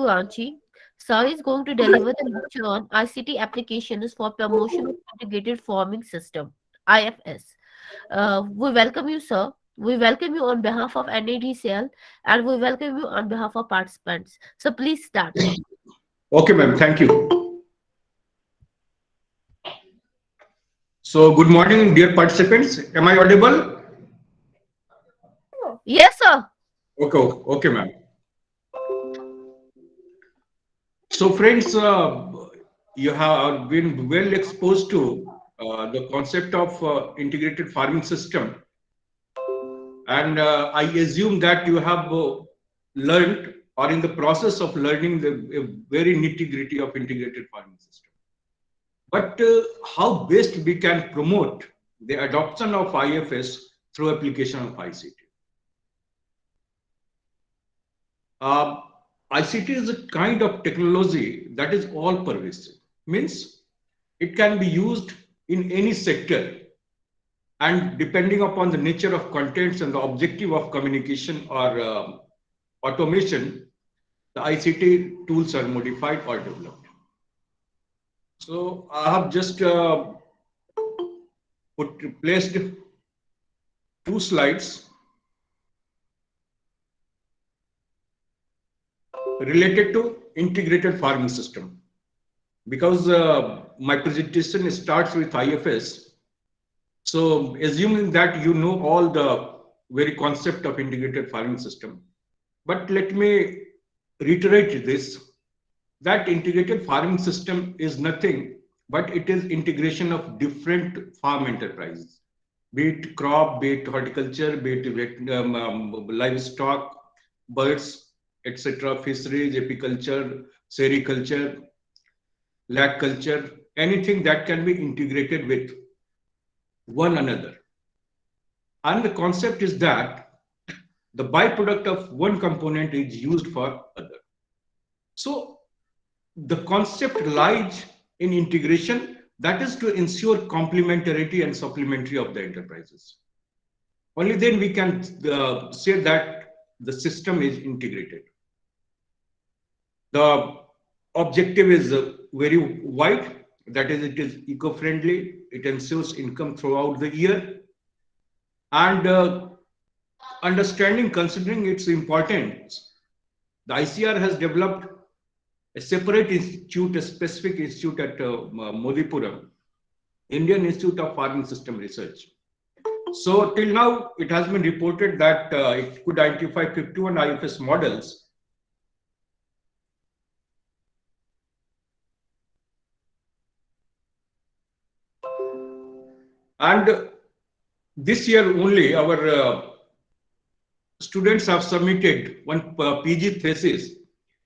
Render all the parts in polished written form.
Devanshi. Sir is going to deliver the lecture on ICT applications for promotion of integrated farming system, IFS. We welcome you, sir. We welcome you on behalf of NADCL and we welcome you on behalf of participants. So please start. Okay, ma'am. Thank you. So, good morning, dear participants. Am I audible? Yes, sir. Okay, ma'am. So, friends, you have been well exposed to the concept of integrated farming system, and I assume that you have learned or in the process of learning the very nitty-gritty of integrated farming system. But how best we can promote the adoption of IFS through application of ICT? Uh, ICT is a kind of technology that is all pervasive. Means it can be used in any sector, and depending upon the nature of contents and the objective of communication or automation, the ICT tools are modified or developed. So I have just placed two slides related to integrated farming system, because my presentation starts with IFS. So assuming that you know all the very concept of integrated farming system, but let me reiterate this, that integrated farming system is nothing but it is integration of different farm enterprises, be it crop, be it horticulture, be it livestock, birds, etc., fisheries, apiculture, sericulture, lag culture, anything that can be integrated with one another. And the concept is that the byproduct of one component is used for other. So the concept lies in integration, that is to ensure complementarity and supplementary of the enterprises. Only then we can say that the system is integrated. The objective is very wide, that is, it is eco-friendly, it ensures income throughout the year, and understanding, considering its importance, the ICR has developed a separate institute, a specific institute at Modipuram, Indian Institute of Farming System Research. So till now, it has been reported that it could identify 51 IFS models. And this year only, our students have submitted one PG thesis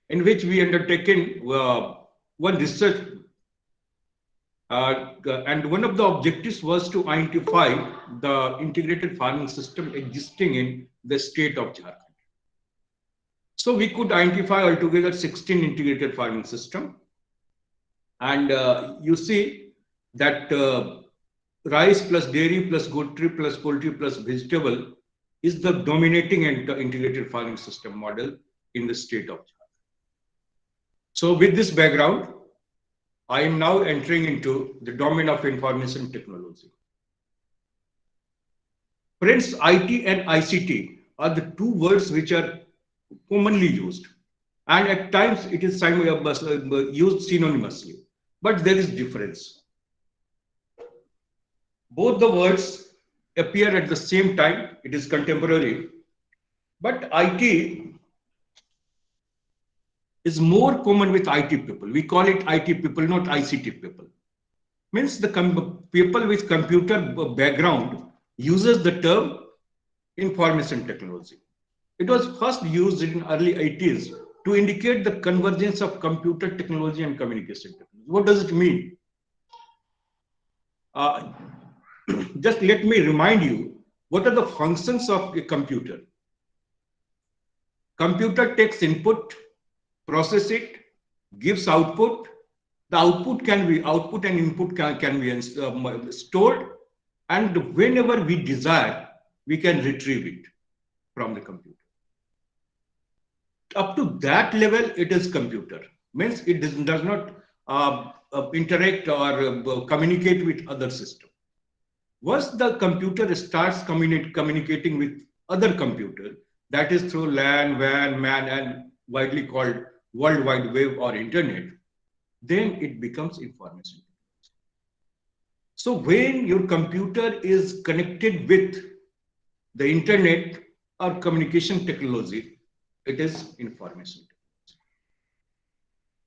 in which we undertaken one research, and one of the objectives was to identify the integrated farming system existing in the state of Jharkhand. So we could identify altogether 16 integrated farming system, and you see that rice plus dairy plus poultry plus vegetable is the dominating integrated farming system model in the state of Jharkhand. So with this background, I am now entering into the domain of information technology. Friends, IT and ICT are the two words which are commonly used, and at times it is used synonymously, but there is difference. Both the words appear at the same time, it is contemporary, but IT is more common with IT people. We call it IT people, not ICT people. Means the people with computer background uses the term information technology. It was first used in early 80s to indicate the convergence of computer technology and communication technology. What does it mean? Uh, just let me remind you, what are the functions of a computer? Computer takes input, process it, gives output. The output can be output and input can be stored, and whenever we desire, we can retrieve it from the computer. Up to that level, it is computer. Means it does not interact or communicate with other system. Once the computer starts communicating with other computer, that is through LAN, WAN, MAN, and widely called World Wide Web or Internet, then it becomes information. So when your computer is connected with the internet or communication technology, it is information.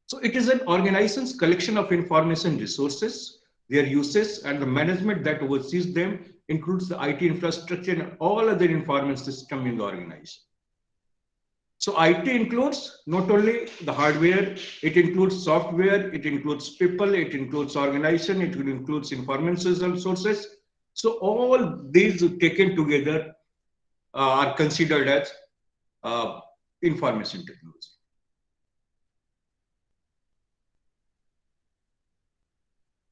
So it is an organization's collection of information resources, their uses, and the management that oversees them includes the IT infrastructure and all other information system in the organization. So IT includes not only the hardware, it includes software, it includes people, it includes organization, it includes information sources. So all these taken together are considered as information technology.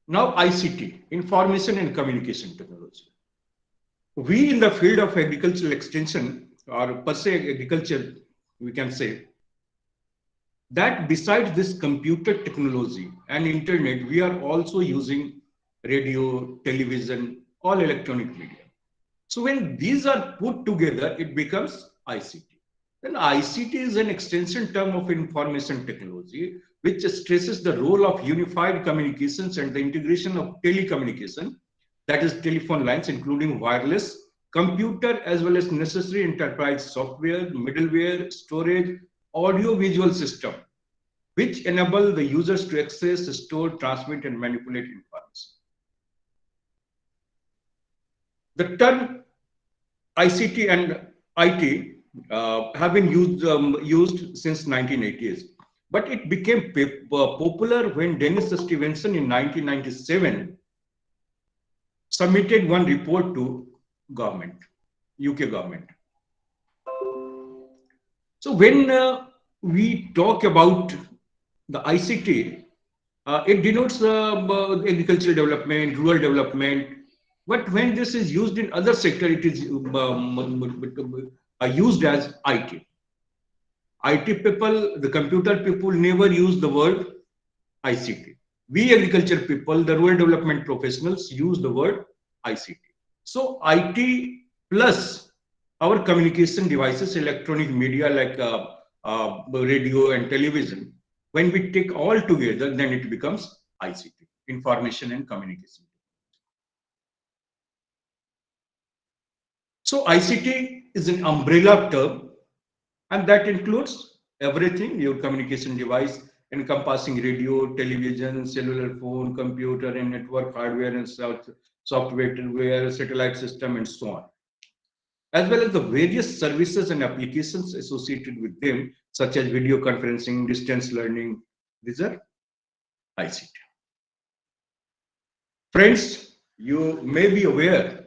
Now ICT, information and communication technology. We in the field of agricultural extension or per se agriculture, we can say that besides this computer technology and internet, we are also using radio, television, all electronic media. So when these are put together, it becomes ICT. Then ICT is an extension term of information technology, which stresses the role of unified communications and the integration of telecommunication, that is telephone lines, including wireless, computer, as well as necessary enterprise software, middleware, storage, audio-visual system, which enable the users to access, store, transmit, and manipulate information. The term ICT and IT have been used since 1980s, but it became popular when Dennis Stevenson in 1997 submitted one report to government, UK government. So when we talk about the ICT, it denotes agricultural development, rural development. But when this is used in other sector, it is used as IT. IT people, the computer people never use the word ICT. We agriculture people, the rural development professionals use the word ICT. So IT plus our communication devices, electronic media like radio and television, when we take all together, then it becomes ICT, information and communication. So ICT is an umbrella term, and that includes everything, your communication device, encompassing radio, television, cellular phone, computer and network hardware and software, satellite system, and so on, as well as the various services and applications associated with them, such as video conferencing, distance learning. These are ICT. Friends, you may be aware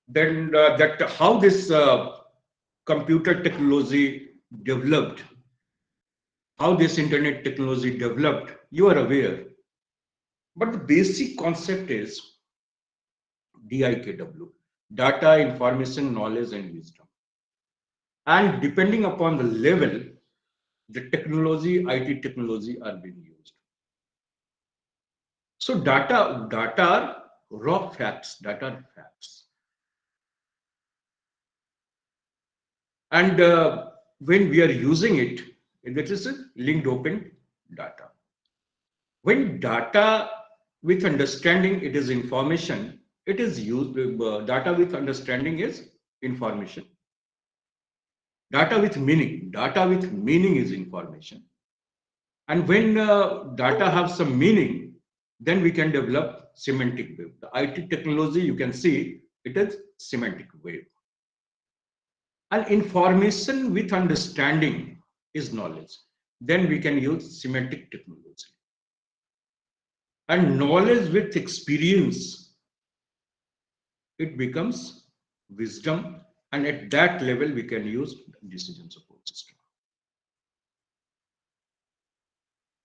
then that how this computer technology developed, how this internet technology developed, you are aware. But the basic concept is DIKW, data, information, knowledge, and wisdom. And depending upon the level, the technology, IT technology are being used. So data are raw facts, data are facts. And when we are using it, that is a linked open data. When data with understanding, it is information, it is used, data with understanding is information. Data with meaning is information. And when data have some meaning, then we can develop semantic web. The IT technology, you can see, it is semantic web. And information with understanding is knowledge. Then we can use semantic technology. And knowledge with experience, it becomes wisdom. And at that level, we can use decision support system.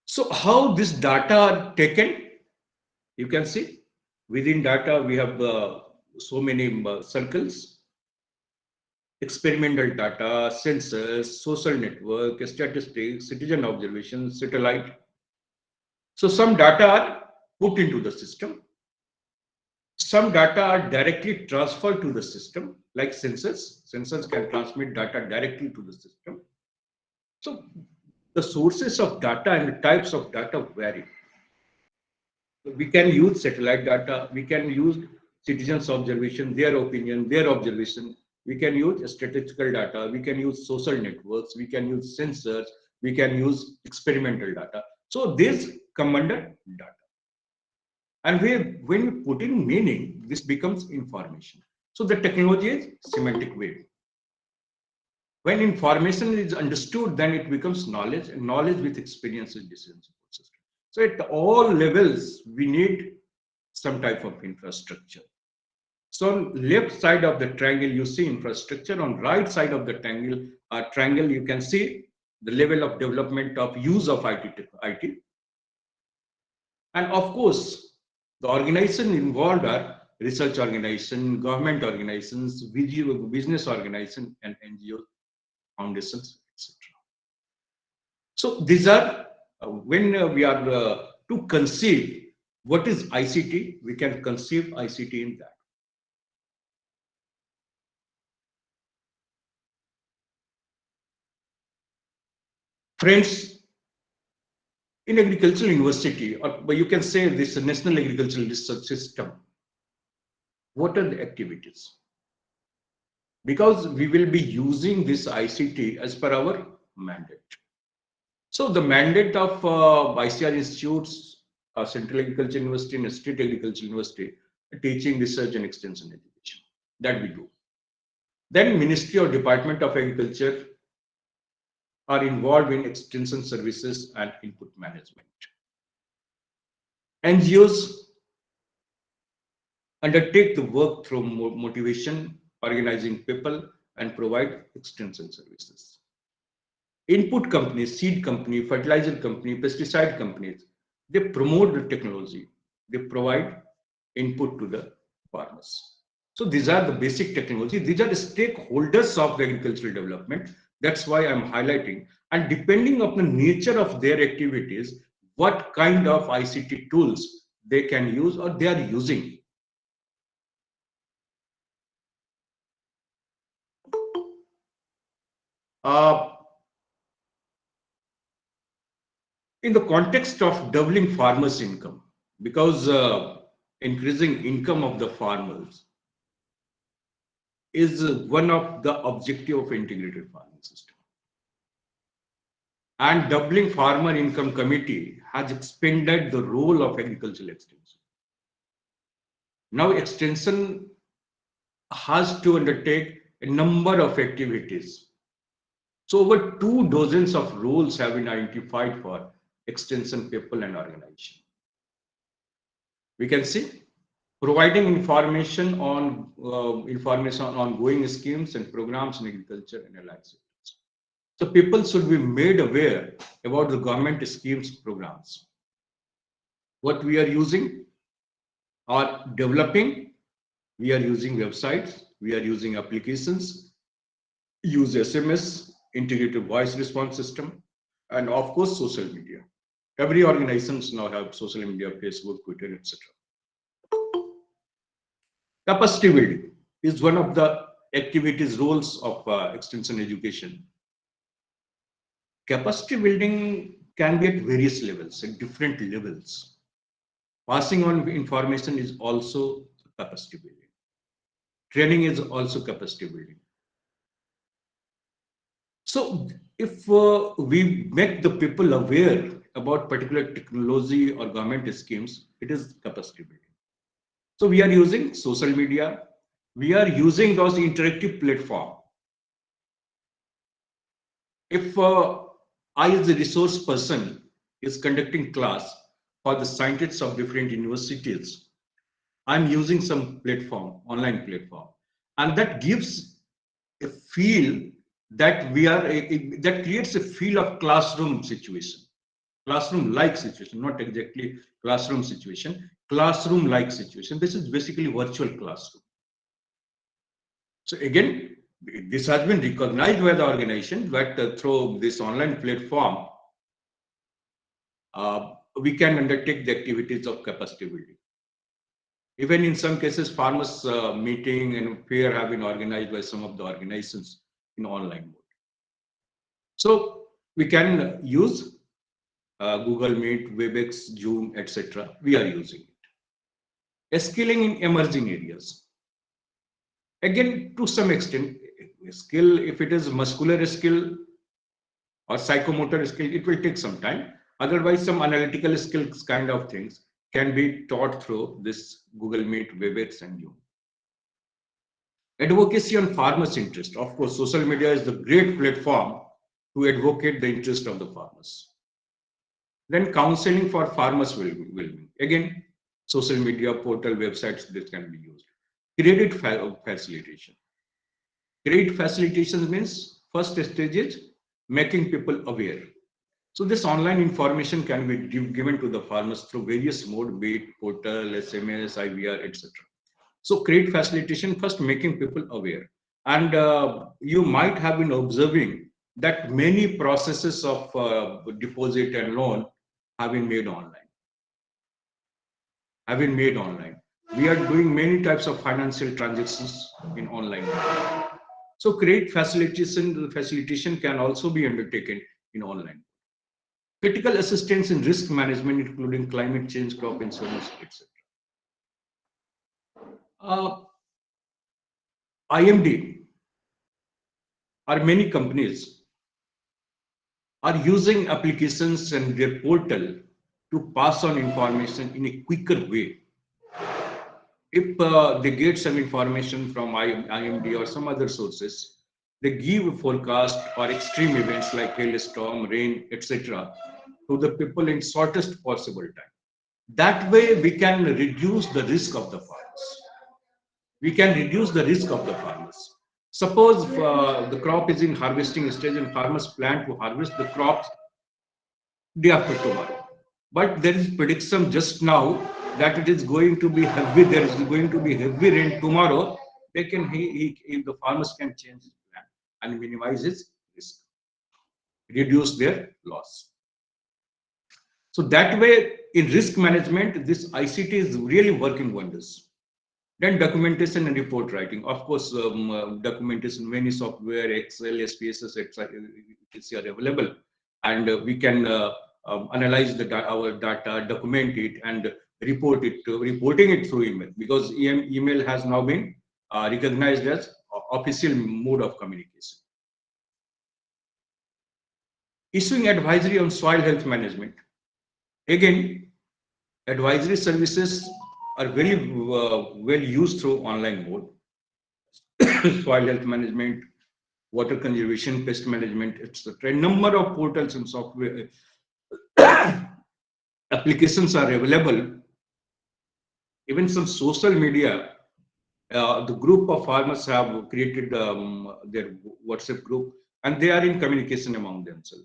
So how this data are taken, you can see within data, we have so many circles. experimental data, sensors, social network, statistics, citizen observations, satellite. So some data are put into the system. Some data are directly transferred to the system, like sensors. Sensors can transmit data directly to the system. So the sources of data and the types of data vary. We can use satellite data, we can use citizens observation, their opinion, their observation, we can use statistical data, we can use social networks, we can use sensors, we can use experimental data. So this come under data, and when we put in meaning, this becomes information. So the technology is semantic wave. When information is understood, then it becomes knowledge, and knowledge with experience is decision support system. So at all levels, we need some type of infrastructure. So on left side of the triangle, you see infrastructure. On right side of the triangle, you can see the level of development of use of IT. And of course, the organization involved are research organization, government organizations, business organization, and NGO foundations, etc. So these are when we are to conceive what is ICT, we can conceive ICT in that. Friends, in agricultural university, or you can say this National Agricultural Research System, what are the activities? Because we will be using this ICT as per our mandate. So the mandate of ICR institutes, Central Agriculture University and State Agriculture University, teaching, research and extension education, that we do. Then Ministry or Department of Agriculture are involved in extension services and input management. NGOs undertake the work through motivation, organizing people, and provide extension services. Input companies, seed company, fertilizer company, pesticide companies, they promote the technology. They provide input to the farmers. So these are the basic technology. These are the stakeholders of the agricultural development. That's why I'm highlighting. And depending on the nature of their activities, what kind of ICT tools they can use or they are using. In the context of doubling farmers' income, because increasing income of the farmers is one of the objective of integrated farming system. And doubling farmer income committee has expanded the role of agricultural extension. Now extension has to undertake a number of activities. So over 2 dozens of roles have been identified for extension people and organization. We can see providing information on ongoing schemes and programs in agriculture and allied sectors. So people should be made aware about the government schemes programs. What we are using or developing, we are using websites, we are using applications, use SMS, integrated voice response system, and of course social media. Every organizations now have social media, Facebook, Twitter, etc. Capacity building is one of the activities roles of extension education. Capacity building can be at various levels, at different levels. Passing on information is also capacity building. Training is also capacity building. So if we make the people aware about particular technology or government schemes, it is capacity building. So we are using social media, we are using those interactive platforms. If I as a resource person is conducting class for the scientists of different universities, I'm using some platform, online platform, and that gives a feel that that creates a feel of classroom situation, classroom-like situation, not exactly classroom situation, classroom-like situation. This is basically virtual classroom. So again, this has been recognized by the organization that through this online platform, we can undertake the activities of capacity building. Even in some cases, farmers meeting and fair have been organized by some of the organizations in online mode. So we can use Google Meet, WebEx, Zoom, etc. We are using it. Skilling in emerging areas. Again, to some extent, skill, if it is muscular skill or psychomotor skill, it will take some time. Otherwise, some analytical skills kind of things can be taught through this Google Meet, WebEx, and Zoom. Advocacy on farmers' interest. Of course, social media is the great platform to advocate the interest of the farmers. Then counseling for farmers will be. Again, social media, portal, websites, this can be used. Credit facilitation. Credit facilitation means first stage is making people aware. So this online information can be given to the farmers through various mode, be it portal, SMS, IVR, etc. So credit facilitation, first making people aware. And you might have been observing that many processes of deposit and loan have been made online. We are doing many types of financial transactions in online. So credit facilitation can also be undertaken in online. Critical assistance in risk management, including climate change, crop insurance, etc. IMD or many companies are using applications and their portal to pass on information in a quicker way. If they get some information from IMD or some other sources, they give a forecast or extreme events like hailstorm, rain, etc. to the people in shortest possible time. That way, we can reduce the risk of the farmers. Suppose the crop is in harvesting stage and farmers plan to harvest the crops day after tomorrow. But there is prediction just now that it is going to be heavy, there is going to be heavy rain tomorrow. They can, if the farmers can change his plan and minimize his risk, reduce their loss. So that way, in risk management, this ICT is really working wonders. Then documentation and report writing. Of course, documentation, many software, Excel, SPSS, etc. are available, and we can analyze our data, document it, and reporting it through email, because email has now been recognized as official mode of communication. Issuing advisory on soil health management. Again, advisory services are very well used through online mode. Soil health management, water conservation, pest management, etc. A number of portals and software applications are available. Even some social media, the group of farmers have created their WhatsApp group, and they are in communication among themselves.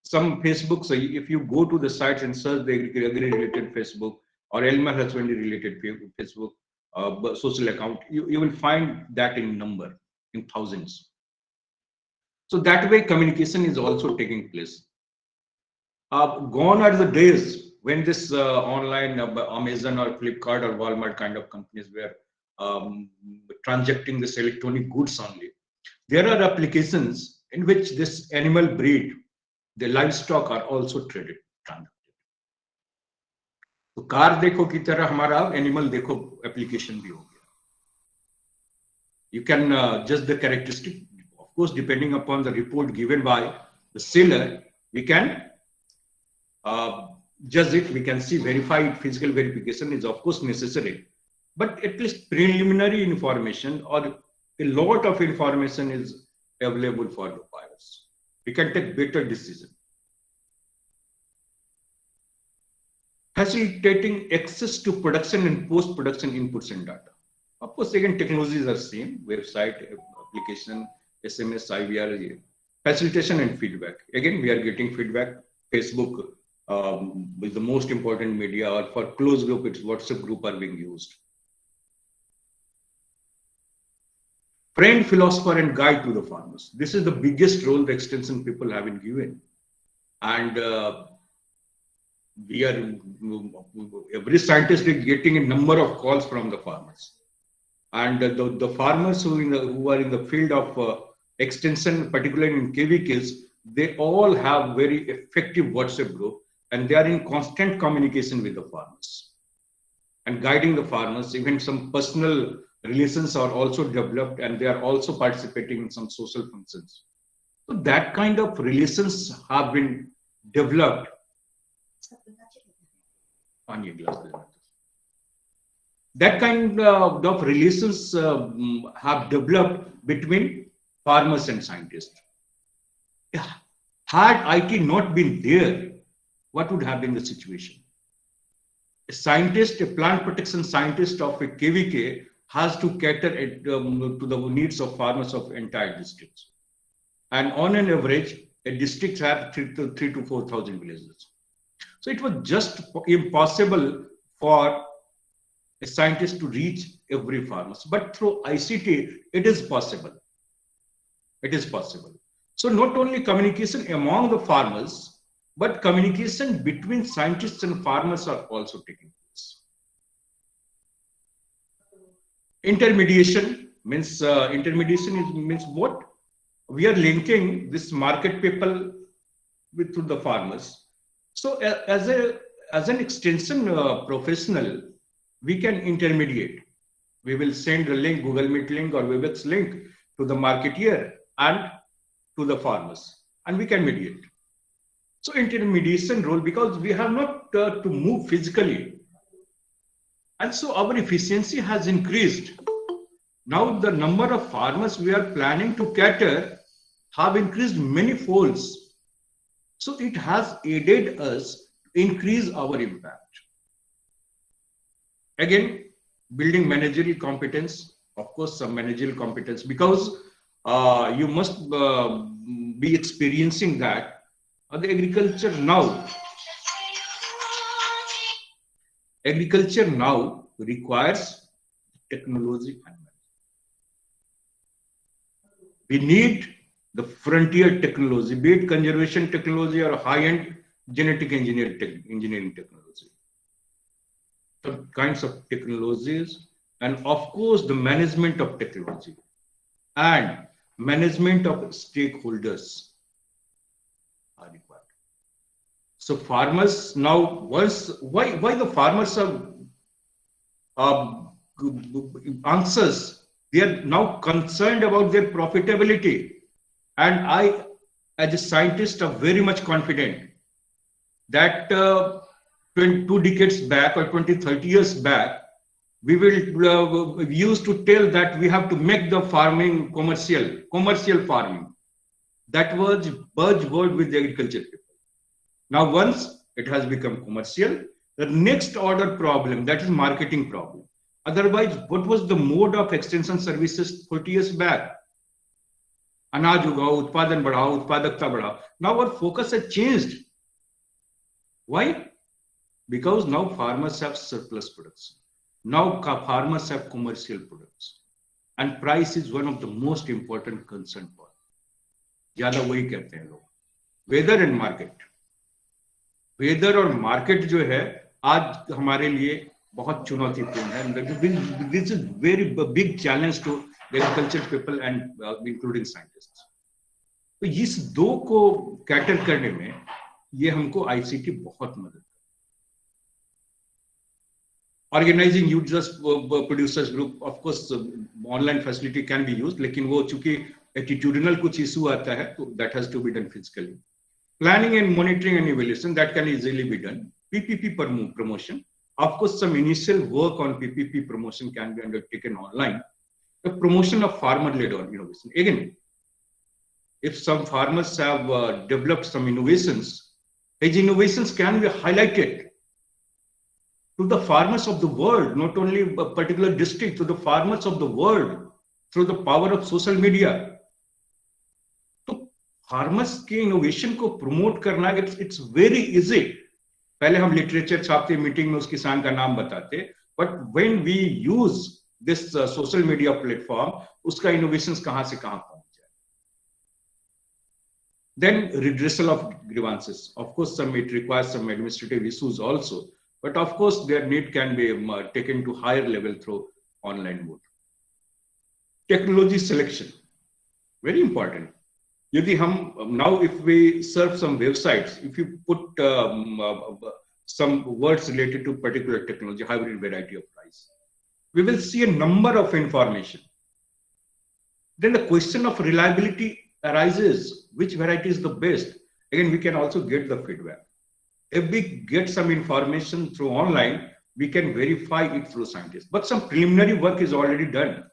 Some Facebook, so if you go to the sites and search the agri-related Facebook or animal husbandry related Facebook social account, you will find that in number, in thousands. So that way communication is also taking place. Gone are the days when this online Amazon or Flipkart or Walmart kind of companies were transacting this electronic goods only. There are applications in which this animal breed, the livestock, are also traded, transacted. तो car देखो की तरह हमारा animal देखो application भी हो गया. You can judge the characteristic, of course, depending upon the report given by the seller. We can judge it. We can see verified physical verification is of course necessary, but at least preliminary information or a lot of information is available for the buyers. We can take better decision. Facilitating access to production and post-production inputs and data. Of course, again, technologies are same: website, application, SMS, IVR, facilitation and feedback. Again, we are getting feedback. Facebook is the most important media, or for close group, it's WhatsApp group are being used. friend, philosopher, and guide to the farmers. This is the biggest role the extension people have been given. And we are, every scientist is getting a number of calls from the farmers. And the farmers who are in the field of extension, particularly in KVKs, they all have very effective WhatsApp group, and they are in constant communication with the farmers and guiding the farmers. Even some personal relations are also developed, and they are also participating in some social functions. So that kind of relations have been developed. That kind of relations have developed between farmers and scientists. Had IT not been there, what would have been the situation? A scientist, a plant protection scientist of a KVK has to cater to the needs of farmers of entire districts. And on an average, a district has 3,000 to 4,000 villages. So it was just impossible for a scientist to reach every farmer. But through ICT, it is possible. It is possible. So not only communication among the farmers, but communication between scientists and farmers are also taking place. Intermediation means means what? We are linking this market people to the farmers. So as an extension professional, we can intermediate. We will send a link, Google Meet link or Webex link to the marketeer and to the farmers, and we can mediate. So intermediation role, because we have not to move physically, and so our efficiency has increased. Now the number of farmers we are planning to cater have increased many folds. So it has aided us to increase our impact. Again, building managerial competence, of course, some managerial competence, because you must be experiencing that the agriculture now requires technology. We need the frontier technology, be it conservation technology or high-end genetic engineering technology. The kinds of technologies, and of course the management of technology and management of stakeholders are required. So farmers now, why the farmers are answers, they are now concerned about their profitability. And I, as a scientist, am very much confident that 2 decades back or 20, 30 years back, we used to tell that we have to make the farming commercial farming. That was buzzword with the agriculture people. Now, once it has become commercial, the next order problem, that is marketing problem. Otherwise, what was the mode of extension services 40 years back? Anaj ugao, utpadan badhao, utpadakta badhao. Now our focus has changed. Why? Because now farmers have surplus products. Now farmers have commercial products. And price is one of the most important concern for. ज़्यादा वही कहते हैं लोग. Weather and market. Weather और market जो है आज हमारे लिए बहुत चुनौतीपूर्ण है. This is very big challenge to the agriculture people and including scientists. तो इस दो को कैटर करने में ये हमको ICT बहुत मदद. Organizing users producers group, of course online facility can be used, लेकिन वो चूंकि attitudinal कुछ issue आता है, तो that has to be done physically. Planning and monitoring and evaluation, that can easily be done. PPP promotion, of course some initial work on PPP promotion can be undertaken online. The promotion of farmer-led innovation. Again, if some farmers have developed some innovations, these innovations can be highlighted to the farmers of the world, not only a particular district, to the farmers of the world through the power of social media. तो farmers के innovation को promote करना, it's very easy. पहले हम literature छापते, meeting में उस किसान का नाम बताते, but when we use this social media platform, uska innovations kahan se kahan pahunch jaye. Then redressal of grievances. Of course, it requires some administrative issues also, but of course their need can be taken to higher level through online mode. Technology selection, very important. Now if we serve some websites, if you put some words related to particular technology, hybrid variety of price, we will see a number of information. Then the question of reliability arises, which variety is the best. Again, we can also get the feedback. If we get some information through online, we can verify it through scientists. But some preliminary work is already done.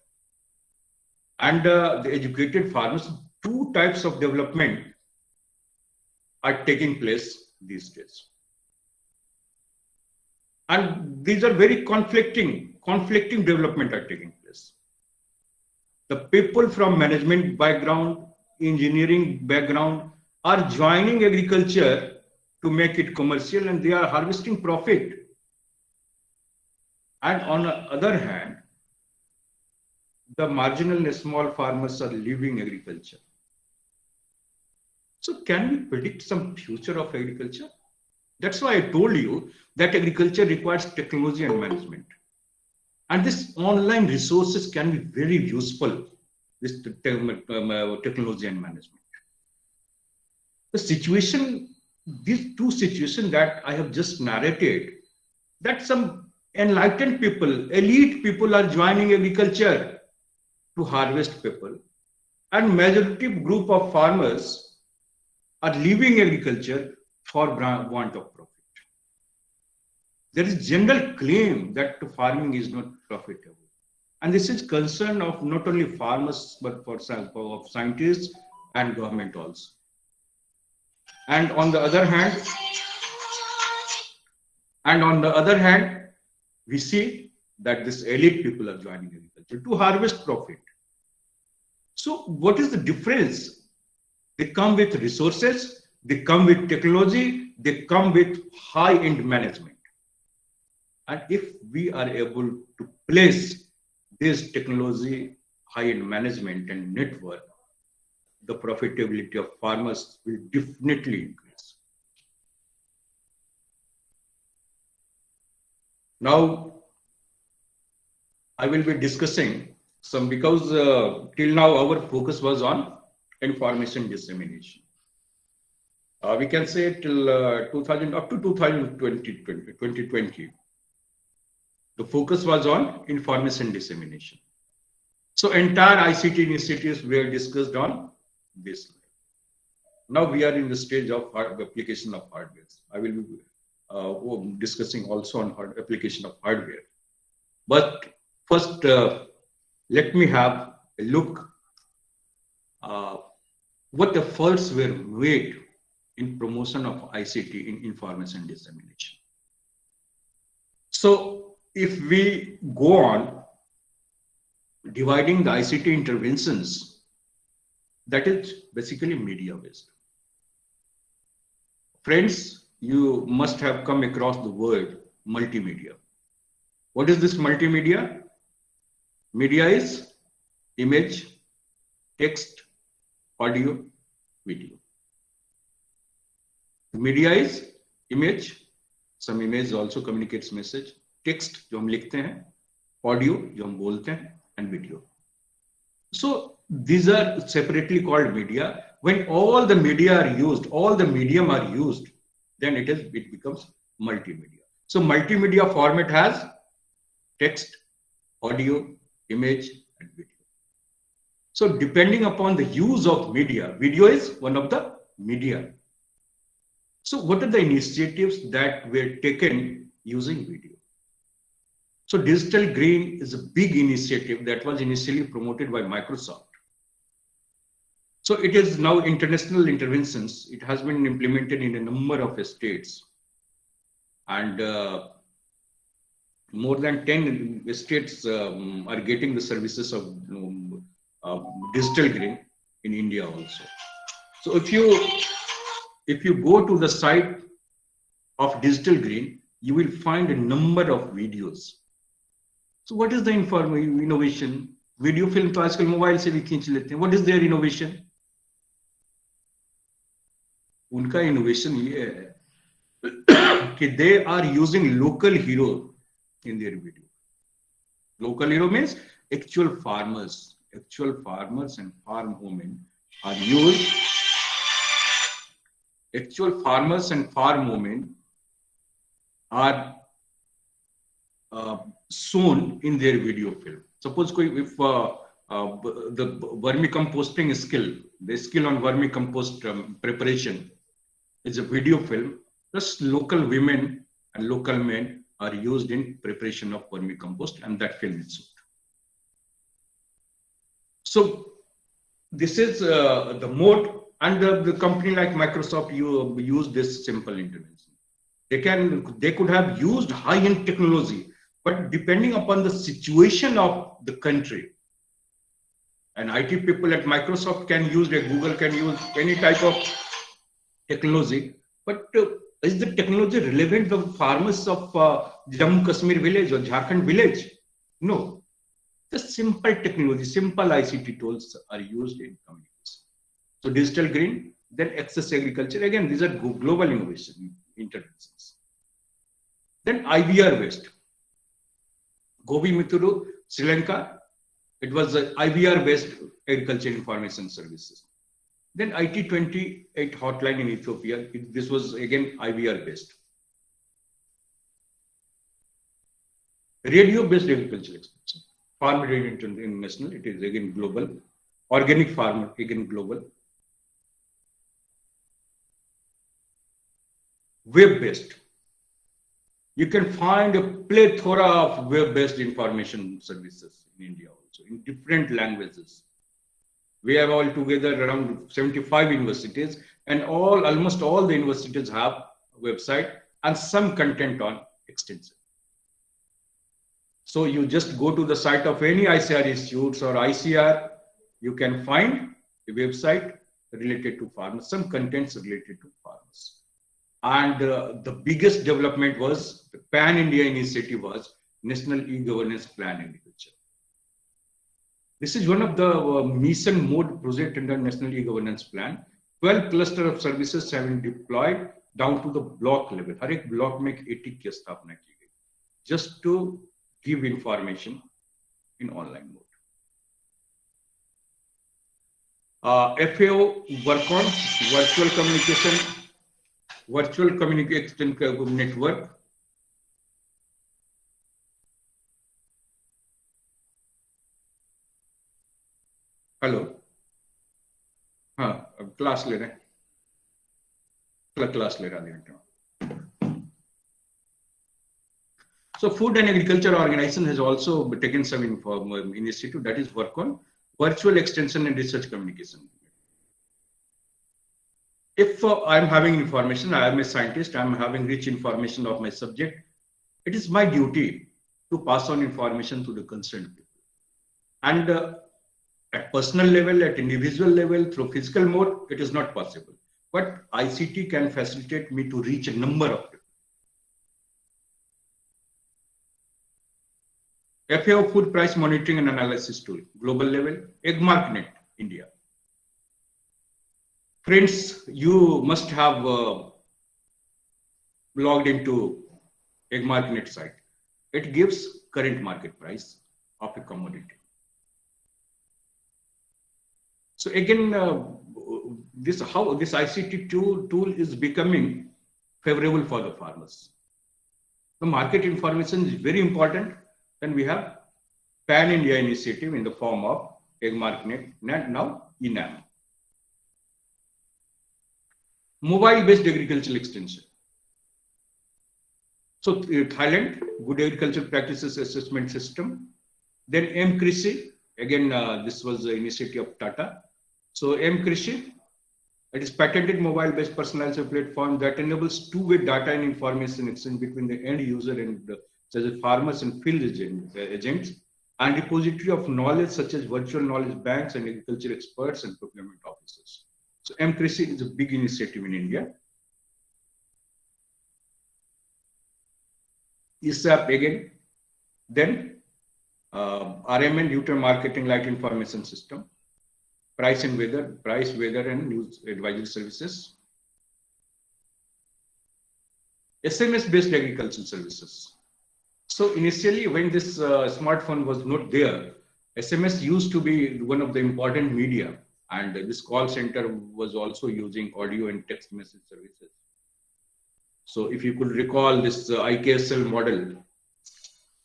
And the educated farmers, two types of development are taking place these days. And these are very conflicting development are taking place. The people from management background, engineering background are joining agriculture to make it commercial, and they are harvesting profit. And on the other hand, the marginal and small farmers are leaving agriculture. So can we predict some future of agriculture? That's why I told you that agriculture requires technology and management. And this online resources can be very useful, this technology and management. The situation, these two situations that I have just narrated, that some enlightened people, elite people are joining agriculture to harvest people, and majority group of farmers are leaving agriculture for want of profit. There is general claim that farming is not profitable. And this is concern of not only farmers, but for of scientists and government also. And on the other hand, we see that this elite people are joining agriculture to harvest profit. So what is the difference? They come with resources, they come with technology, they come with high-end management. And if we are able to place this technology, high-end management and network, the profitability of farmers will definitely increase. Now, I will be discussing some, because till now our focus was on information dissemination. We can say till up to 2020, the focus was on information dissemination. So entire ICT initiatives were discussed on this. Now we are in the stage of application of hardware. I will be discussing also on application of hardware. But first, let me have a look what efforts were made in promotion of ICT in information dissemination. So if we go on dividing the ICT interventions, that is basically media based. Friends, you must have come across the word multimedia. What is this multimedia? Media is image, text, audio, video. Media is image. Some image also communicates message. Text जो हम लिखते हैं, audio जो हम बोलते हैं, and video. So these are separately called media. When all the media are used, all the medium are used, then it becomes multimedia. So multimedia format has text, audio, image, and video. So depending upon the use of media, video is one of the media. So what are the initiatives that were taken using video? So Digital Green is a big initiative that was initially promoted by Microsoft. So it is now international interventions. It has been implemented in a number of states. And more than 10 states are getting the services of Digital Green in India also. So if you go to the site of Digital Green, you will find a number of videos. So what is the innovation? Video film तो आजकल mobile से भी खींच लेते हैं. What is their innovation? उनका innovation ये है कि they are using local hero in their video. Local hero means actual farmers and farm women are used. Actual farmers and farm women are shown in their video film. Suppose if the vermicomposting skill, the skill on vermicompost preparation is a video film, plus local women and local men are used in preparation of vermicompost, and that film is shown. So this is the mode, and the company like Microsoft use this simple intervention. They could have used high-end technology, but depending upon the situation of the country, and IT people at Microsoft can use, like Google can use any type of technology, but is the technology relevant to farmers of Jammu Kashmir village or Jharkhand village? No. The simple technology, simple ICT tools are used in communication. So digital green, then access agriculture. Again, these are global innovation interventions. Then IVR based. Gobi Mituru, Sri Lanka, it was IVR based agriculture information services. Then IT 28 hotline in Ethiopia, this was again IVR based. Radio based agriculture expansion. Farm Radio International, it is again global. Organic farmer, again global. Web based. You can find a plethora of web-based information services in India also, in different languages. We have altogether around 75 universities, and almost all the universities have a website and some content on extension. So you just go to the site of any ICR institutes or ICR, you can find a website related to farmers, some contents related to farmers. And the biggest development was the Pan-India initiative was National E-Governance Plan Agriculture. This is one of the mission mode project under National E-Governance Plan. 12 cluster of services have been deployed down to the block level. हर एक block में एक ATIC की स्थापना की गई, just to give information in online mode. FAO work on virtual communication network. Hello, हाँ अब class ले रहे हैं, क्लास ले रहा है. So Food and Agriculture Organization has also taken some initiative, that is work on virtual extension and research communication. If I'm having information, I am a scientist, I'm having rich information of my subject, it is my duty to pass on information to the concerned people. And at personal level, at individual level, through physical mode, it is not possible. But ICT can facilitate me to reach a number of people. FAO Food Price Monitoring and Analysis Tool, global level, EggMarkNet, India. Friends, you must have logged into EggMarkNet site. It gives current market price of a commodity. So again, how this ICT tool is becoming favorable for the farmers. The market information is very important. Then we have Pan-India initiative in the form of EggMarkNet, now ENAM. Mobile-based agricultural extension. So Thailand, Good Agriculture Practices Assessment System. Then M-Krishi, again this was the initiative of Tata. So M-Krishi, it is patented mobile-based personalized platform that enables two-way data and information exchange between the end user and such as farmers and field agents, and repository of knowledge such as virtual knowledge banks and agriculture experts and procurement officers. So M-Krishi is a big initiative in India. ISAP again. Then RMN, Newton Marketing Light Information System, price, weather and news advisory services, SMS-based agricultural services. So initially, when this smartphone was not there, SMS used to be one of the important media, and this call center was also using audio and text message services. So if you could recall this IKSL model,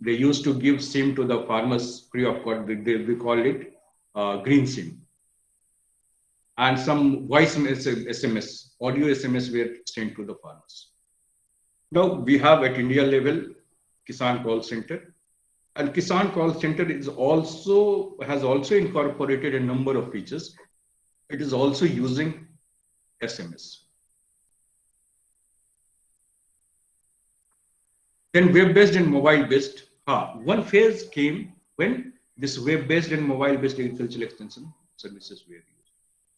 they used to give SIM to the farmers free of cost. We call it green SIM. And some voice SMS, audio SMS were sent to the farmers. Now we have at India level Kisan Call Center, and Kisan Call Center has also incorporated a number of features. It is also using SMS. Then web-based and mobile-based. One phase came when this web-based and mobile-based agricultural extension services were used.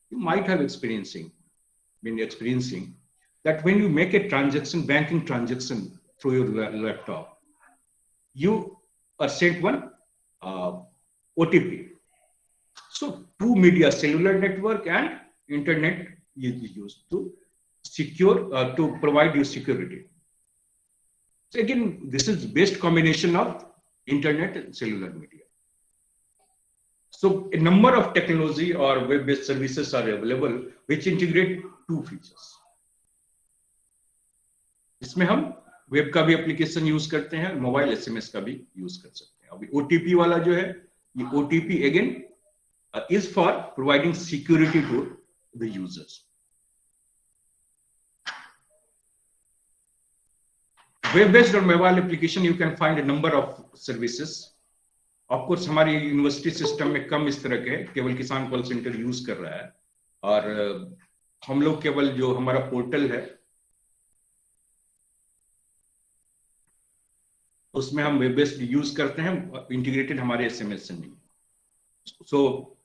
You might have been experiencing that when you make a transaction, banking transaction through your laptop, you are sent one OTP. So two media, cellular network and internet is used to secure, to provide you security. So again, this is best combination of internet and cellular media. So a number of technology or web-based services are available which integrate two features. इसमें हम web का भी application use करते हैं, mobile SMS का भी use कर सकते हैं. अभी ओटीपी वाला जो है, ये OTP again is for providing security to the users. Web-based or mobile application, you can find a number of services. Of course, हमारी यूनिवर्सिटी सिस्टम में कम इस तरह के केवल किसान कॉल सेंटर यूज कर रहा है, और हम लोग केवल जो हमारा पोर्टल है उसमें हम वेब बेस्ड यूज करते हैं, इंटीग्रेटेड हमारे एसएमएस से नहीं. So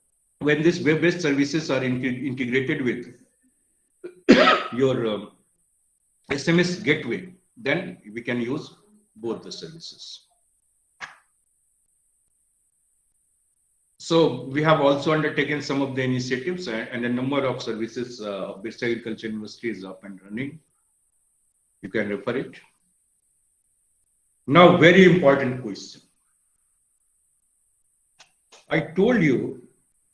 when this web based services are integrated with your SMS gateway, then we can use both the services. So we have also undertaken some of the initiatives, and a number of services of Best Agriculture University is up and running. You can refer it. Now, very important question. I told you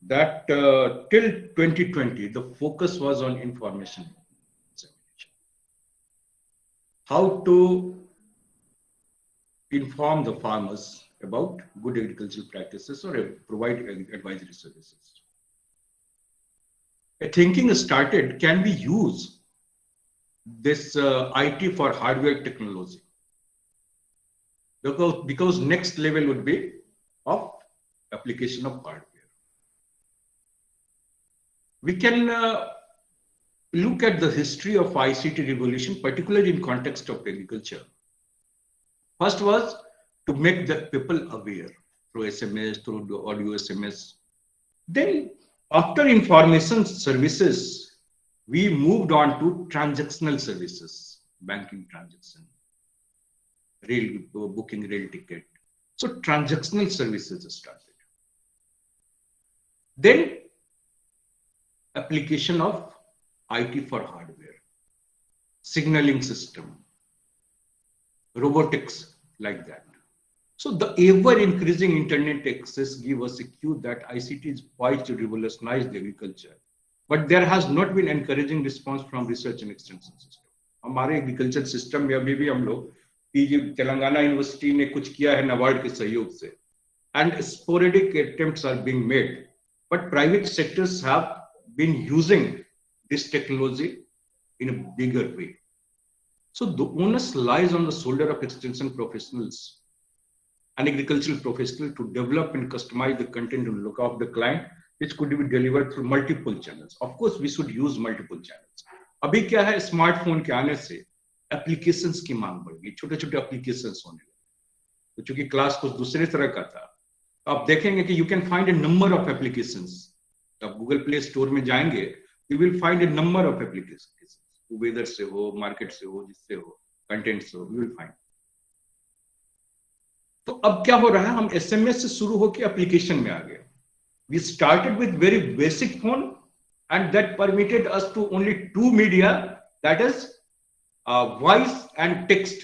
that till 2020, the focus was on information dissemination. How to inform the farmers about good agricultural practices or provide advisory services. A thinking started, can we use this IT for hardware technology? Because next level would be of application of hardware. We can look at the history of ICT revolution, particularly in context of agriculture. First was to make the people aware through SMS, through the audio SMS. Then after information services, we moved on to transactional services, banking transaction, rail booking, rail ticket. So transactional services started. Then application of IT for hardware, signaling system, robotics, like that. So the ever increasing internet access give us a cue that ICT is poised to revolutionize the agriculture. But there has not been encouraging response from research and extension system. हमारे agriculture system में अभी भी हम लोग Telangana university ने कुछ किया है नाबार्ड के सहयोग से, and sporadic attempts are being made, but private sectors have been using this technology in a bigger way. So the onus lies on the shoulder of extension professionals and agricultural professionals to develop and customize the content and look of the client, which could be delivered through multiple channels. Of course, we should use multiple channels. अभी क्या है, smartphone के आने से applications की मांग बढ़ गई, छोटे छोटे एप्लीकेशंस होने लगे. तो चूंकि क्लास कुछ दूसरे तरह का था, तो आप देखेंगे कि you can find a number of applications. आप गूगल प्ले स्टोर में जाएंगे, you will find a number of applications, weather से हो, मार्केट से हो, जिससे हो, कंटेंट से हो, यू विल फाइंड. तो अब क्या हो रहा है, हम एसएमएस से शुरू होकर एप्लीकेशन में आ गए. We started with very basic phone, and that permitted us to only two media, that is voice and text.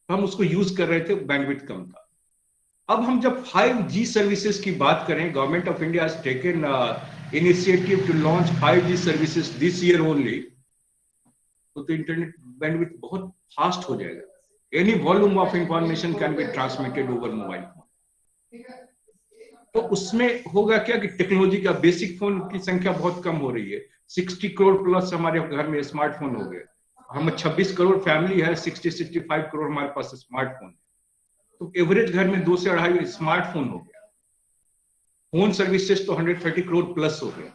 हम उसको यूज कर रहे थे, बैंडविड्थ कम था. अब हम जब 5G सर्विसेज की बात करें, government of India has taken initiative to launch 5G services this year only. तो इंटरनेट बैंडविड्थ बहुत फास्ट हो जाएगा. Any volume of information can be transmitted over mobile phone. तो उसमें होगा क्या कि टेक्नोलॉजी का बेसिक फोन की संख्या बहुत कम हो रही है. 60 करोड़ प्लस हमारे घर में स्मार्टफोन हो गए. हम 26 करोड़ फैमिली है, 60-65 करोड़ हमारे पास स्मार्टफोन. तो एवरेज घर में 2 से 2.5 स्मार्टफोन हो गया. फोन सर्विसेज तो 130 करोड़ प्लस हो गए.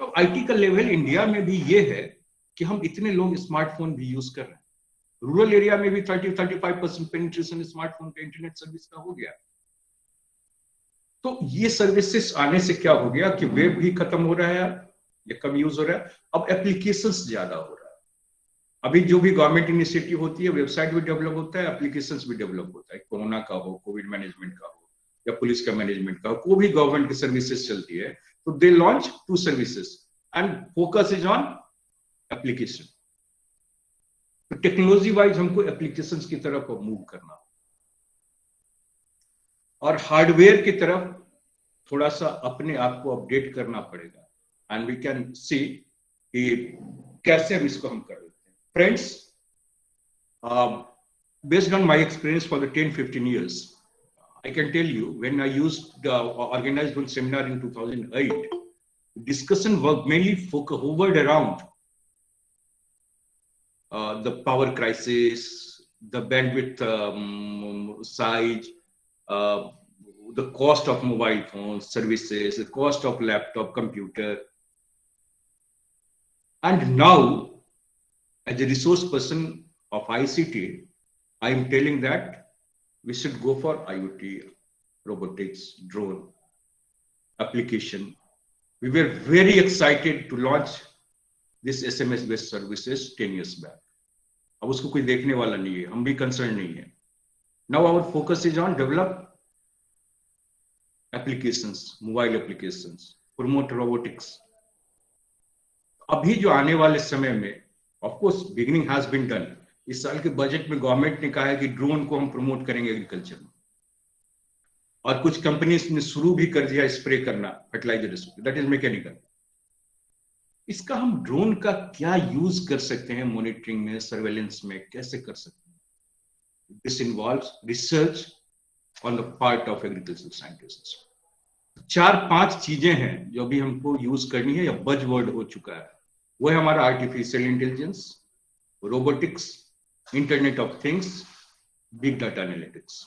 तो आईटी का लेवल इंडिया में भी ये है कि हम इतने लोग स्मार्टफोन भी यूज कर रहे हैं. रूरल एरिया में भी 30-35% पेनिट्रेशन स्मार्टफोन का इंटरनेट सर्विस का हो गया. तो ये सर्विसेज आने से क्या हो गया कि वेब भी खत्म हो रहा है, ये कम यूज हो रहा है. अब एप्लीकेशंस ज्यादा हो रहा है. अभी जो भी गवर्नमेंट इनिशिएटिव होती है, वेबसाइट भी डेवलप होता है, एप्लीकेशंस भी डेवलप होता है. कोरोना का हो, कोविड मैनेजमेंट का हो, या पुलिस का मैनेजमेंट का हो, कोई भी गवर्नमेंट की सर्विसेज चलती है, तो they launch 2 services and focus is on application. तो टेक्नोलॉजी वाइज हमको एप्लीकेशंस की तरफ मूव करना और हार्डवेयर की तरफ थोड़ा सा अपने आप को अपडेट करना पड़ेगा. एंड वी कैन सी कि कैसे हम इसको हम कर लेते हैं. Friends, based on my experience for the 10-15 years, I can tell you, when I used organized one seminar in 2008, discussion was mainly hovered around the power crisis, the bandwidth size, the cost of mobile phones services, the cost of laptop computer. And now, as a resource person of ICT, I am telling that we should go for IoT, robotics, drone application. We were very excited to launch this SMS based services 10 years back. अब उसको कोई देखने वाला नहीं है, हम भी concern नहीं है. Now our focus is on develop applications, mobile applications, promote robotics. अभी जो आने वाले समय में, of course beginning has been done. इस साल के बजट में गवर्नमेंट ने कहा है कि ड्रोन को हम प्रमोट करेंगे एग्रीकल्चर में, और कुछ कंपनीज ने शुरू भी कर दिया स्प्रे करना फर्टिलाइजर, दैट इज मैकेनिकल. इसका हम ड्रोन का क्या यूज कर सकते हैं मॉनिटरिंग में, सर्वेलेंस में, कैसे कर सकते हैं? This involves research on the part of agriculture scientists. 4-5 चीजें हैं जो अभी हमको यूज करनी है या बज वर्ड हो चुका है. वो है हमारा artificial intelligence, robotics, internet of things, big data analytics.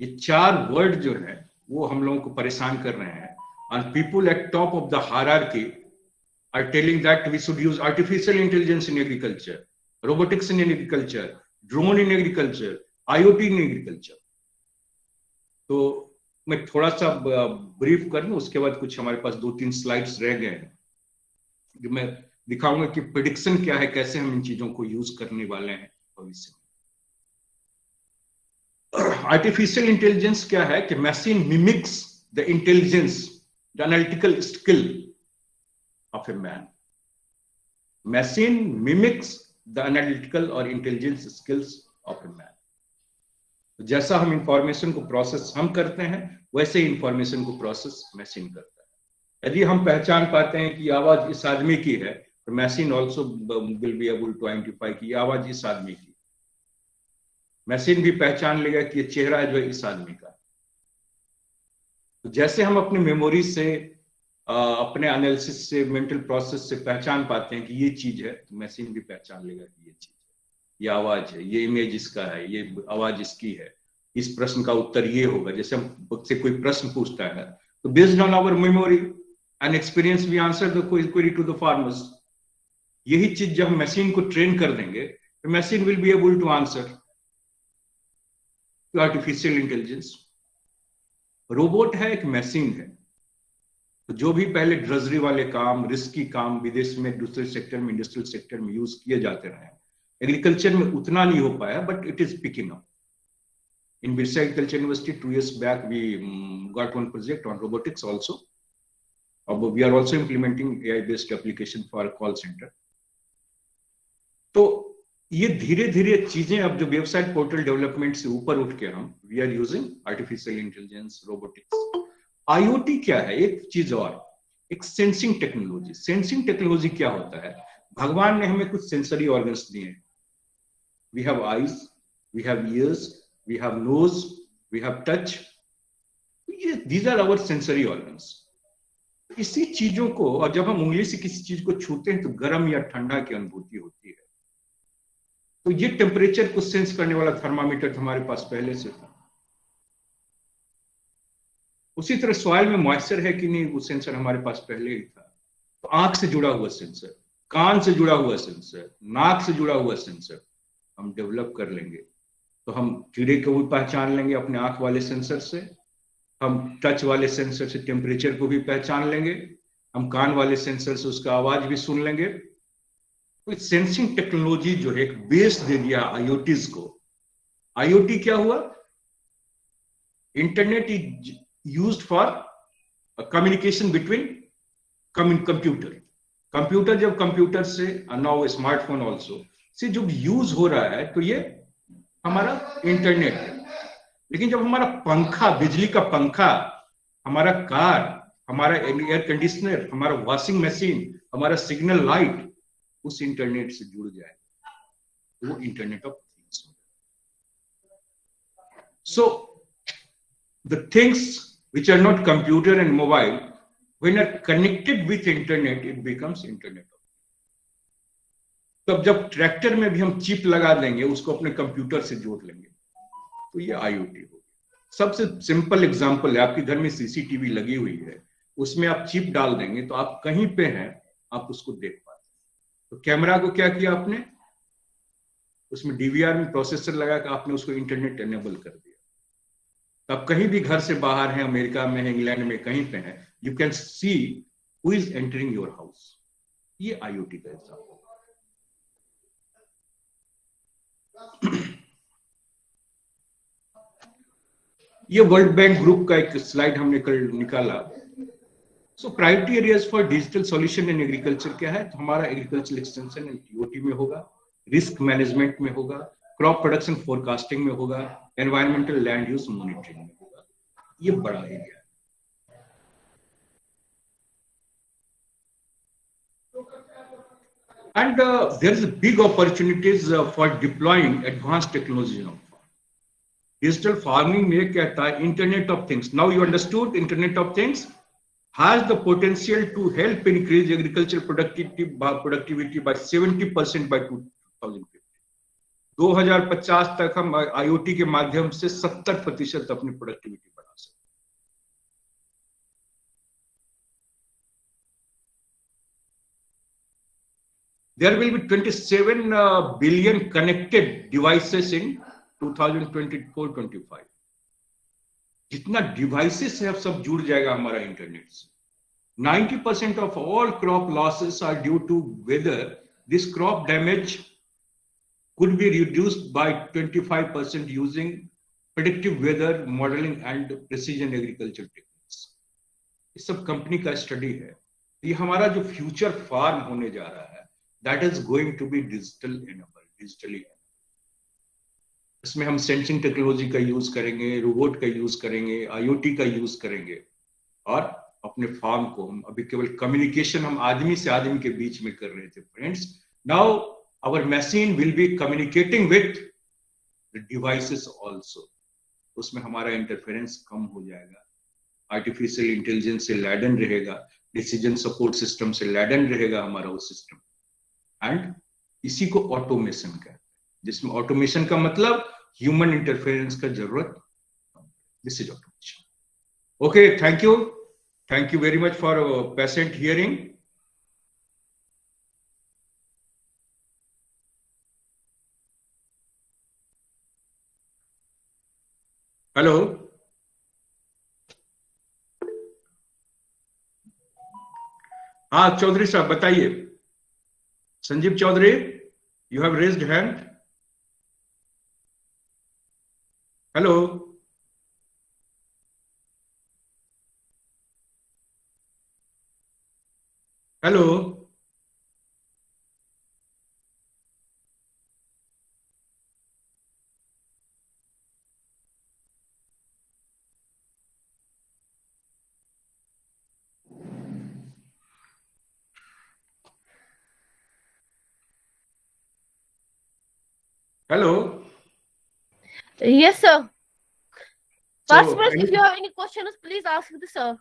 ये 4 वर्ड जो है वो हम लोगों को परेशान कर रहे हैं. And people at top of the hierarchy are telling that we should use artificial intelligence in agriculture, robotics in agriculture, drone in agriculture, IoT in agriculture. तो मैं थोड़ा सा ब्रीफ कर लूं, उसके बाद कुछ हमारे पास 2-3 स्लाइड्स रह गए हैं जो मैं दिखाऊंगा कि प्रेडिक्शन क्या है, कैसे हम इन चीजों को यूज करने वाले हैं भविष्य में. आर्टिफिशियल इंटेलिजेंस क्या है कि machine mimics the intelligence, the analytical skill of a man. Machine mimics the analytical or intelligence skills of a man. जैसा हम इंफॉर्मेशन को प्रोसेस हम करते हैं, वैसे ही इंफॉर्मेशन को प्रोसेस मशीन करता है. यदि हम पहचान पाते हैं कि आवाज इस आदमी की है, तो machine also will be able to identify कि आवाज इस आदमी की. मशीन भी पहचान लेगा कि ये चेहरा है जो इस आदमी का. तो जैसे हम अपनी मेमोरी से, अपने एनालिसिस से, मेंटल प्रोसेस से पहचान पाते हैं कि ये चीज है, तो मशीन भी पहचान लेगा कि ये चीज है, ये आवाज है, ये इमेज इसका है, ये आवाज इसकी है, इस प्रश्न का उत्तर ये होगा. जैसे हम से कोई प्रश्न पूछता है, तो based on our memory and experience we answer the query to the farmers. यही चीज जब हम मशीन को ट्रेन कर देंगे, तो machine will be able to answer. To artificial intelligence. Robot है, एक मशीन है. तो जो भी पहले ड्रजरी वाले काम, रिस्की काम विदेश में, दूसरे सेक्टर में, इंडस्ट्रियल सेक्टर में यूज किए जाते रहे, एग्रीकल्चर में उतना नहीं हो पाया, but it is picking up. In Birsa Agriculture University, 2 years back, we got one project on robotics also. We are also implementing AI-based application for call center. तो ये धीरे धीरे चीजें अब जो वेबसाइट पोर्टल डेवलपमेंट से ऊपर उठ के हम we are using artificial intelligence, robotics. IoT क्या है? एक चीज और, एक सेंसिंग टेक्नोलॉजी। सेंसिंग टेक्नोलॉजी क्या होता है? भगवान ने हमें कुछ सेंसरी ऑर्गन्स दिए हैं। We have eyes, we have ears, we have nose, we have touch. These are our sensory organs. इसी चीजों को, और जब हम उंगली से किसी चीज को छूते हैं तो गर्म या ठंडा की अनुभूति होती है। तो ये टेम्परेचर को सेंस करने वाला थर्मामीटर हमारे पास पहले से था। उसी तरह सॉइल में मॉइस्चर है कि नहीं, वो सेंसर हमारे पास पहले ही था। तो आंख से जुड़ा हुआ सेंसर, कान से जुड़ा हुआ सेंसर, नाक से जुड़ा हुआ सेंसर हम डेवलप कर लेंगे। तो हम कीड़े को भी पहचान लेंगे अपने आंख वाले सेंसर से, हम टच वाले सेंसर से टेम्परेचर को भी पहचान लेंगे, हम कान वाले सेंसर से उसका आवाज भी सुन लेंगे। तो सेंसिंग टेक्नोलॉजी जो है एक बेस दे दिया आईओटीज को। आईओटी क्या हुआ? Internet is used for communication between computer. Computer जब कंप्यूटर से, नाउ स्मार्टफोन ऑल्सो से जब यूज हो रहा है तो ये हमारा इंटरनेट है। लेकिन जब हमारा पंखा, बिजली का पंखा, हमारा कार, हमारा एयर कंडीशनर, हमारा वॉशिंग मशीन, हमारा सिग्नल लाइट उस इंटरनेट से जुड़ जाए, वो internet of things. So the things which are not computer and mobile, when are connected with internet, it becomes internet of things. तब जब ट्रैक्टर में भी हम चिप लगा देंगे, उसको अपने कंप्यूटर से जोड़ लेंगे, तो ये आईओटी हो गया। सबसे सिंपल एग्जांपल है, आपके घर में सीसीटीवी लगी हुई है, उसमें आप चिप डाल देंगे तो आप कहीं पे हैं, आप उसको देख पाते हैं। तो कैमरा को क्या किया आपने? उसमें डीवीआर में प्रोसेसर लगा कर आपने उसको इंटरनेट एनेबल कर दिया। आप कहीं भी घर से बाहर हैं, अमेरिका में है, इंग्लैंड में, कहीं पे हैं, you can see who is entering your house. ये आईओटी का एग्जाम्पल। ये वर्ल्ड बैंक ग्रुप का एक स्लाइड हमने कल निकाला। So priority areas for digital solution in agriculture क्या है? तो हमारा एग्रीकल्चर एक्सटेंशन एंड टीओटी में होगा, रिस्क मैनेजमेंट में होगा, क्रॉप प्रोडक्शन फोरकास्टिंग में होगा, एनवायरमेंटल लैंड यूज मॉनिटरिंग में होगा। ये बड़ा एरिया है। And there is big opportunities for deploying advanced technology now. Digital farming में कहता है Internet of Things. Now you understood Internet of Things has the potential to help increase agricultural productivity by 70% by 2050. 2050 तक हम IoT के माध्यम से 70% अपनी productivity बढ़ा सकते। There will be 27 billion connected devices in 2024-25. जितना डिवाइसेस है अब सब जुड़ जाएगा हमारा इंटरनेट से। 90% of all crop losses are due to weather. This crop damage could be reduced by 25% using predictive weather modeling and precision agriculture techniques. ये सब कंपनी का स्टडी है। ये हमारा जो फ्यूचर फार्म होने जा रहा है, that is going to be digitally. इसमें हम सेंसिंग टेक्नोलॉजी का यूज करेंगे, रोबोट का यूज करेंगे, आईओटी का यूज करेंगे, और अपने फार्म को हम अभी केवल कम्युनिकेशन हम आदमी से आदमी के बीच में कर रहे थे friends. Now our machine will be communicating with the devices also. उसमें हमारा इंटरफेरेंस कम हो जाएगा, आर्टिफिशियल इंटेलिजेंस से लैडन रहेगा, डिसीजन सपोर्ट सिस्टम से लैडन रहेगा हमारा वो सिस्टम। एंड इसी को ऑटोमेशन कहते हैं, जिसमें ऑटोमेशन का मतलब ह्यूमन इंटरफेरेंस का जरूरत। This is automation. Okay, thank you very much for patient hearing. Hello, हाँ चौधरी साहब बताइए। Sanjeev Chaudhary, you have raised hand. Hello. Hello. Hello. Yes, sir. So, Participants, if you have any questions, please ask the sir.